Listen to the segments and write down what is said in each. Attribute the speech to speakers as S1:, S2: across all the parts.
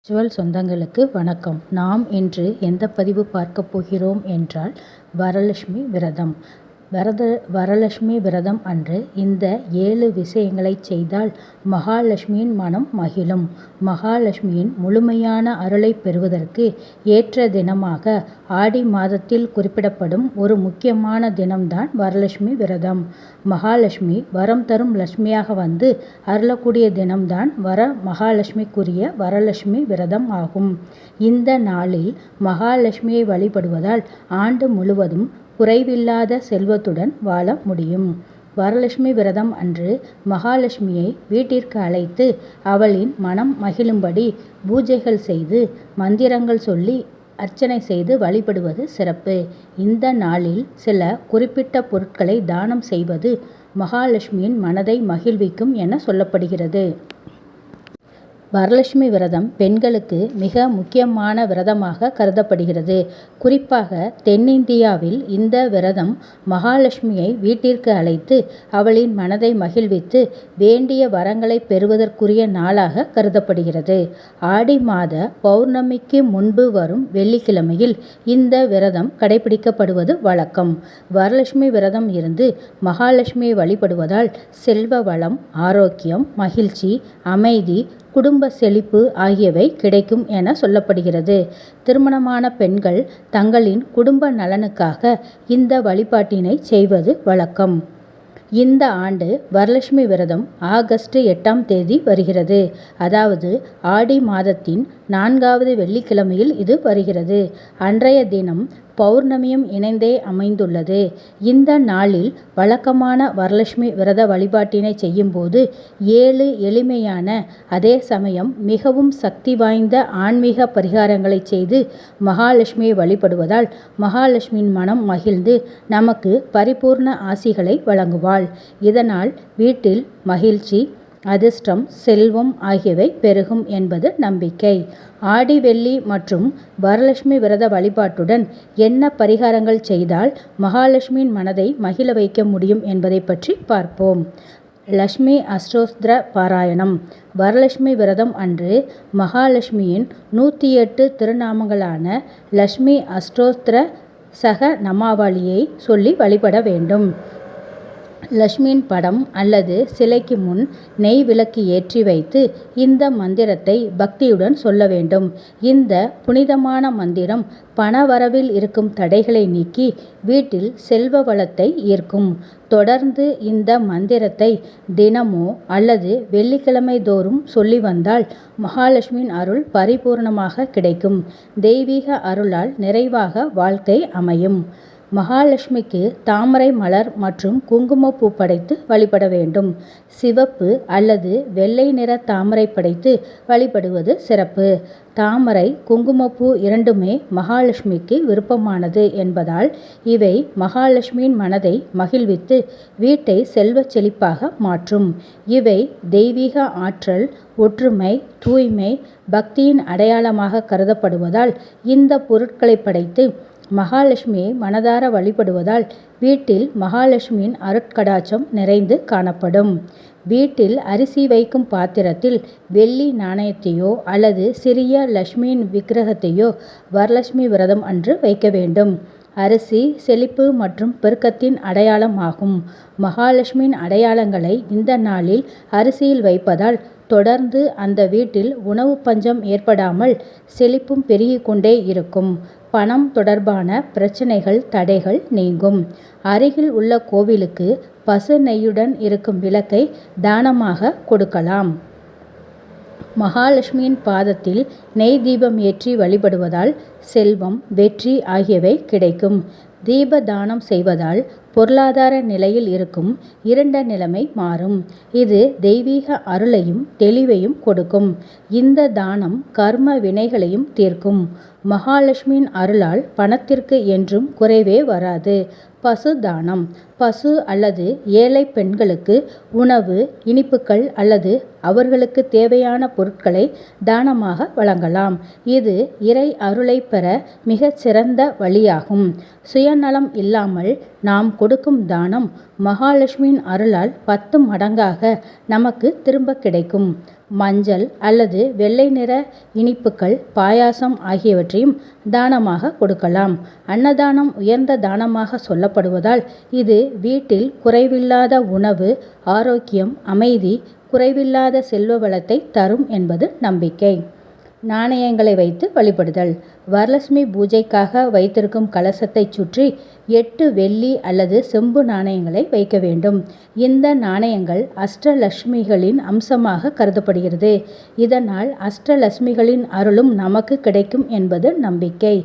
S1: சொந்தங்களுக்கு வணக்கம். நாம் இன்று எந்த பதிவு பார்க்க போகிறோம் என்றால் வரலட்சுமி விரதம். வரலட்சுமி விரதம் அன்று இந்த 7 விஷயங்களை செய்தால் மகாலட்சுமியின் மனம் மகிழும். மகாலட்சுமியின் முழுமையான அருளை பெறுவதற்கு ஏற்ற தினமாக ஆடி மாதத்தில் குறிப்பிடப்படும் ஒரு முக்கியமான தினம்தான் வரலட்சுமி விரதம். மகாலட்சுமி வரம் தரும் லட்சுமியாக வந்து அருளக்கூடிய தினம்தான் மகாலட்சுமிக்குரிய வரலட்சுமி விரதம் ஆகும். இந்த நாளில் மகாலட்சுமியை வழிபடுவதால் ஆண்டு முழுவதும் குறைவில்லாத செல்வத்துடன் வாழ முடியும். வரலட்சுமி விரதம் அன்று மகாலட்சுமியை வீட்டிற்கு அழைத்து அவளின் மனம் மகிழும்படி பூஜைகள் செய்து மந்திரங்கள் சொல்லி அர்ச்சனை செய்து வழிபடுவது சிறப்பு. இந்த நாளில் சில குறிப்பிட்ட பொருட்களை தானம் செய்வது மகாலட்சுமியின் மனதை மகிழ்விக்கும் என சொல்லப்படுகிறது. வரலட்சுமி விரதம் பெண்களுக்கு மிக முக்கியமான விரதமாக கருதப்படுகிறது. குறிப்பாக தென்னிந்தியாவில் இந்த விரதம் மகாலட்சுமியை வீட்டிற்கு அழைத்து அவளின் மனதை மகிழ்வித்து வேண்டிய வரங்களை பெறுவதற்குரிய நாளாக கருதப்படுகிறது. ஆடி மாத பௌர்ணமிக்கு முன்பு வரும் வெள்ளிக்கிழமையில் இந்த விரதம் கடைபிடிக்கப்படுவது வழக்கம். வரலட்சுமி விரதம் இருந்து மகாலட்சுமியை வழிபடுவதால் செல்வ வளம், ஆரோக்கியம், மகிழ்ச்சி, அமைதி, குடும்ப செழிப்பு ஆகியவை கிடைக்கும் என சொல்லப்படுகிறது. திருமணமான பெண்கள் தங்களின் குடும்ப நலனுக்காக இந்த வழிபாட்டினை செய்வது வழக்கம். இந்த ஆண்டு வரலட்சுமி விரதம் ஆகஸ்ட் 8ஆம் தேதி வருகிறது. அதாவது ஆடி மாதத்தின் 4வது வெள்ளிக்கிழமையில் இது வருகிறது. அன்றைய தினம் பௌர்ணமியும் இணைந்தே அமைந்துள்ளது. இந்த நாளில் வழக்கமான வரலட்சுமி விரத வழிபாட்டினை செய்யும்போது 7 எளிமையான அதே சமயம் மிகவும் சக்தி வாய்ந்த ஆன்மீக பரிகாரங்களை செய்து மகாலட்சுமியை வழிபடுவதால் மகாலட்சுமியின் மனம் மகிழ்ந்து நமக்கு பரிபூர்ண ஆசிகளை வழங்குவாள். இதனால் வீட்டில் மகிழ்ச்சி, அதிர்ஷ்டம், செல்வம் ஆகியவை பெருகும் என்பது நம்பிக்கை. ஆடி வெள்ளி மற்றும் வரலட்சுமி விரத வழிபாட்டுடன் என்ன பரிகாரங்கள் செய்தால் மகாலட்சுமியின் மனதை மகிழ வைக்க முடியும் என்பதை பற்றி பார்ப்போம். லட்சுமி அஷ்டோத்திர பாராயணம். வரலட்சுமி விரதம் அன்று மகாலட்சுமியின் 108 திருநாமங்களான லட்சுமி அஷ்டோத்திர சக நமாவளியை சொல்லி வழிபட வேண்டும். லட்சுமியின் படம் அல்லது சிலைக்கு முன் நெய் விளக்கு ஏற்றி வைத்து இந்த மந்திரத்தை பக்தியுடன் சொல்ல வேண்டும். இந்த புனிதமான மந்திரம் பணவரவில் இருக்கும் தடைகளை நீக்கி வீட்டில் செல்வ வளத்தை ஈர்க்கும். தொடர்ந்து இந்த மந்திரத்தை தினமோ அல்லது வெள்ளிக்கிழமை தோறும் சொல்லி வந்தால் மகாலட்சுமியின் அருள் பரிபூர்ணமாக கிடைக்கும். தெய்வீக அருளால் நிறைவாக வாழ்க்கை அமையும். மகாலட்சுமிக்கு தாமரை மலர் மற்றும் குங்குமப்பூ படைத்து வழிபட வேண்டும். சிவப்பு அல்லது வெள்ளை நிற தாமரை படைத்து வழிபடுவது சிறப்பு. தாமரை, குங்குமப்பூ இரண்டுமே மகாலட்சுமிக்கு விருப்பமானது என்பதால் இவை மகாலட்சுமியின் மனதை மகிழ்வித்து வீட்டை செல்வச் செழிப்பாக மாற்றும். இவை தெய்வீக ஆற்றல், ஒற்றுமை, தூய்மை, பக்தியின் அடையாளமாக கருதப்படுவதால் இந்த பொருட்களை படைத்து மகாலட்சுமியை மனதார வழிபடுவதால் வீட்டில் மகாலட்சுமியின் அருட்கடாட்சம் நிறைந்து காணப்படும். வீட்டில் அரிசி வைக்கும் பாத்திரத்தில் வெள்ளி நாணயத்தையோ அல்லது சிறிய லட்சுமியின் விக்கிரகத்தையோ வரலட்சுமி விரதம் அன்று வைக்க வேண்டும். அரிசி செழிப்பு மற்றும் பெருக்கத்தின் அடையாளம் ஆகும். மகாலட்சுமியின் அடையாளங்களை இந்த நாளில் அரிசியில் வைப்பதால் தொடர்ந்து அந்த வீட்டில் உணவு பஞ்சம் ஏற்படாமல் செழிப்பும் பெருகிக் கொண்டே இருக்கும். பணம் தொடர்பான பிரச்சனைகள், தடைகள் நீங்கும். அருகில் உள்ள கோவிலுக்கு பசு நெய்யுடன் இருக்கும் விளக்கை தானமாக கொடுக்கலாம். மகாலட்சுமியின் பாதத்தில் நெய் தீபம் ஏற்றி வழிபடுவதால் செல்வம், வெற்றி ஆகியவை கிடைக்கும். தீப தானம் செய்வதால் பொருளாதார நிலையில் இருக்கும் இருண்ட நிலைமை மாறும். இது தெய்வீக அருளையும் தெளிவையும் கொடுக்கும். இந்த தானம் கர்ம வினைகளையும் தீர்க்கும். மகாலட்சுமியின் அருளால் பணத்திற்கு என்றும் குறைவே வராது. பசு தானம். பசு அல்லது ஏழை பெண்களுக்கு உணவு, இனிப்புகள் அல்லது அவர்களுக்கு தேவையான பொருட்களை தானமாக வழங்கலாம். இது இறை அருளை பெற மிகச் சிறந்த வழியாகும். சுயநலம் இல்லாமல் நாம் கொடுக்கும் தானம் மகாலட்சுமியின் அருளால் 10 மடங்காக நமக்கு திரும்ப கிடைக்கும். மஞ்சள் அல்லது வெள்ளை நிற இனிப்புகள், பாயாசம் ஆகியவற்றையும் தானமாக கொடுக்கலாம். அன்னதானம் உயர்ந்த தானமாக சொல்லப்படுவதால் இது வீட்டில் குறைவில்லாத உணவு, ஆரோக்கியம், அமைதி, குறைவில்லாத செல்வ வளத்தை தரும் என்பது நம்பிக்கை. நாணயங்களை வைத்து வழிபடுதல். வரலட்சுமி பூஜைக்காக வைத்திருக்கும் கலசத்தை சுற்றி 8 வெள்ளி அல்லது செம்பு நாணயங்களை வைக்க வேண்டும். இந்த நாணயங்கள் அஷ்டலட்சுமிகளின் அம்சமாக கருதப்படுகிறது. இதனால் அஷ்டலட்சுமிகளின் அருளும் நமக்கு கிடைக்கும் என்பது நம்பிக்கை.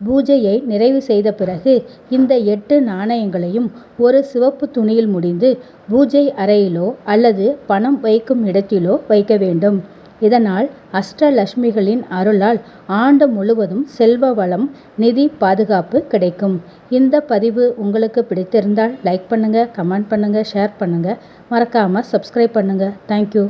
S1: பூஜையை நிறைவு செய்த பிறகு இந்த 8 நாணயங்களையும் ஒரு சிவப்பு துணியில் முடிந்து பூஜை அறையிலோ அல்லது பணம் வைக்கும் இடத்திலோ வைக்க வேண்டும். இதனால் அஷ்டலட்சுமிகளின் அருளால் ஆண்டு முழுவதும் செல்வ வளம், நிதி பாதுகாப்பு கிடைக்கும். இந்த பதிவு உங்களுக்கு பிடித்திருந்தால் லைக் பண்ணுங்க, கமெண்ட் பண்ணுங்க, ஷேர் பண்ணுங்க. மறக்காம சப்ஸ்கிரைப் பண்ணுங்க. தேங்க்யூ.